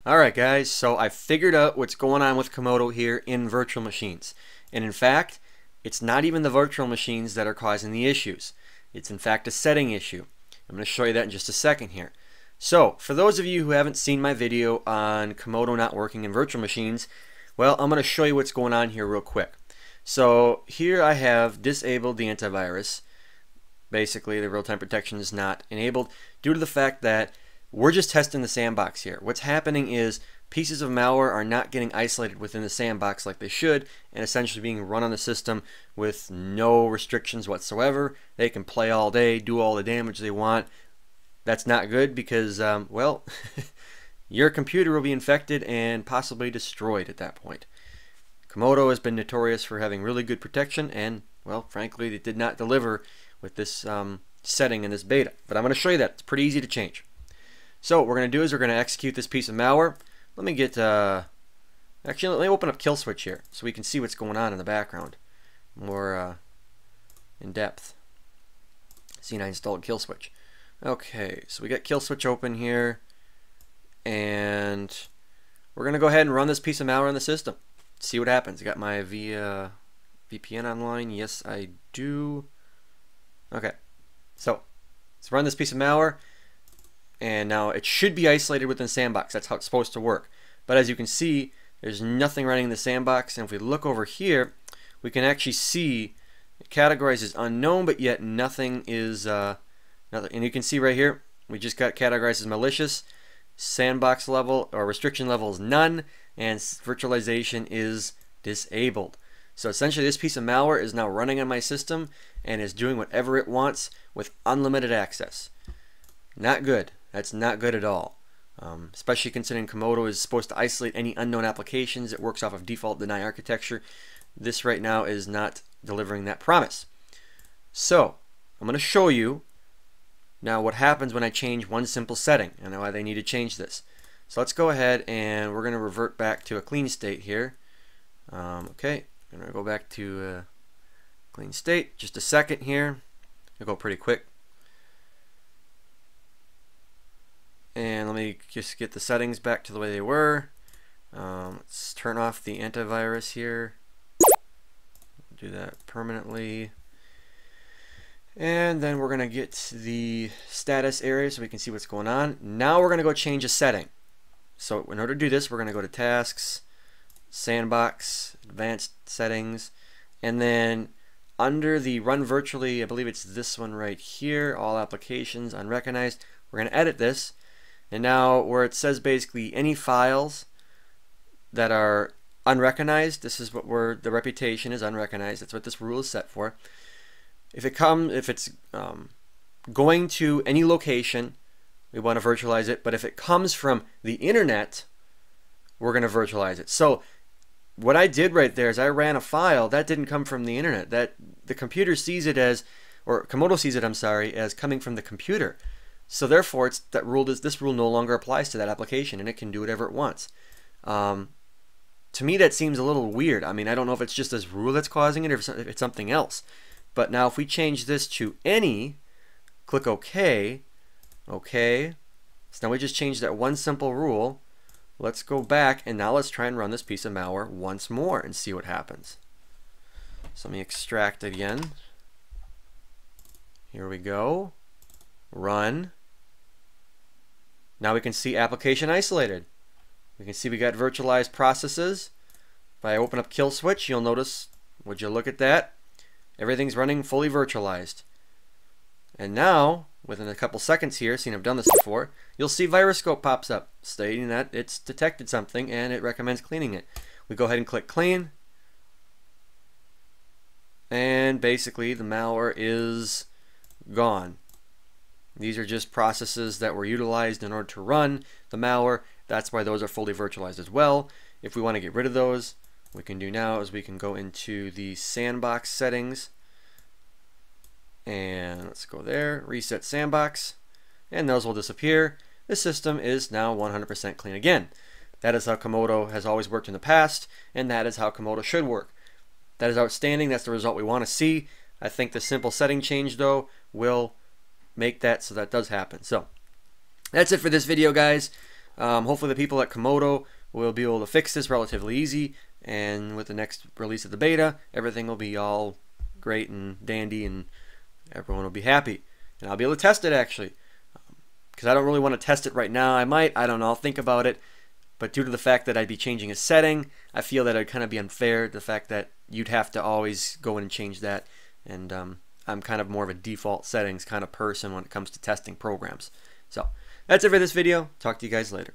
Alright guys, so I figured out what's going on with Comodo here in virtual machines. And in fact, it's not even the virtual machines that are causing the issues. It's in fact a setting issue. I'm going to show you that in just a second here. So, for those of you who haven't seen my video on Comodo not working in virtual machines, well, I'm going to show you what's going on here real quick. So, here I have disabled the antivirus. Basically, the real-time protection is not enabled due to the fact that we're just testing the sandbox here. What's happening is pieces of malware are not getting isolated within the sandbox like they should and essentially being run on the system with no restrictions whatsoever. They can play all day, do all the damage they want. That's not good because, well, your computer will be infected and possibly destroyed at that point. Comodo has been notorious for having really good protection and, well, frankly, they did not deliver with this setting in this beta. But I'm going to show you that. It's pretty easy to change. So what we're going to do is we're going to execute this piece of malware. Let me get, actually let me open up kill switch here so we can see what's going on in the background more in depth. See, I installed kill switch. Okay, so we got kill switch open here and we're going to go ahead and run this piece of malware on the system. See what happens. I got my VPN online. Yes, I do. Okay, so let's run this piece of malware. And now it should be isolated within the sandbox. That's how it's supposed to work. But as you can see, there's nothing running in the sandbox. And if we look over here, we can actually see it categorized as unknown, but yet nothing is nothing. And you can see right here, we just got categorized as malicious. Sandbox level or restriction level is none, and virtualization is disabled. So essentially, this piece of malware is now running on my system and is doing whatever it wants with unlimited access. Not good. That's not good at all. Especially considering Comodo is supposed to isolate any unknown applications. It works off of default deny architecture. This right now is not delivering that promise. So I'm going to show you now what happens when I change one simple setting and why they need to change this. So let's go ahead and we're going to revert back to a clean state here. Okay, I'm going to go back to clean state. Just a second here. I'll go pretty quick. And let me just get the settings back to the way they were. Let's turn off the antivirus here. Do that permanently. And then we're going to get to the status area so we can see what's going on. Now we're going to go change a setting. So in order to do this, we're going to go to Tasks, Sandbox, Advanced Settings, and then under the Run Virtually, I believe it's this one right here, All Applications, Unrecognized, we're going to edit this. And now where it says basically any files that are unrecognized, this is what the reputation is unrecognized. That's what this rule is set for. If it's going to any location, we want to virtualize it. But if it comes from the internet, we're going to virtualize it. So what I did right there is I ran a file that didn't come from the internet. That the computer sees it as, or Comodo sees it, I'm sorry, as coming from the computer. So therefore, this rule no longer applies to that application, and it can do whatever it wants. To me, that seems a little weird. I mean, I don't know if it's just this rule that's causing it, or if it's something else. But now, if we change this to any, click OK. OK. So now we just changed that one simple rule. Let's go back, and now let's try and run this piece of malware once more and see what happens. So let me extract it again. Here we go. Run. Now we can see application isolated. We can see we got virtualized processes. If I open up kill switch, you'll notice, would you look at that? Everything's running fully virtualized. And now, within a couple seconds here, seeing I've done this before, you'll see VirusScope pops up stating that it's detected something and it recommends cleaning it. We go ahead and click clean. And basically the malware is gone. These are just processes that were utilized in order to run the malware. That's why those are fully virtualized as well. If we want to get rid of those, what we can do now is we can go into the sandbox settings. And let's go there, reset sandbox. And those will disappear. The system is now 100% clean again. That is how Comodo has always worked in the past, and that is how Comodo should work. That is outstanding. That's the result we want to see. I think the simple setting change, though, will make that so that does happen. So that's it for this video, guys. Hopefully the people at Comodo will be able to fix this relatively easy, and with the next release of the beta, everything will be all great and dandy, and everyone will be happy. And I'll be able to test it actually, because I don't really want to test it right now. I don't know, I'll think about it. But due to the fact that I'd be changing a setting, I feel that it'd kind of be unfair, the fact that you'd have to always go in and change that. And I'm kind of more of a default settings kind of person when it comes to testing programs. So that's it for this video. Talk to you guys later.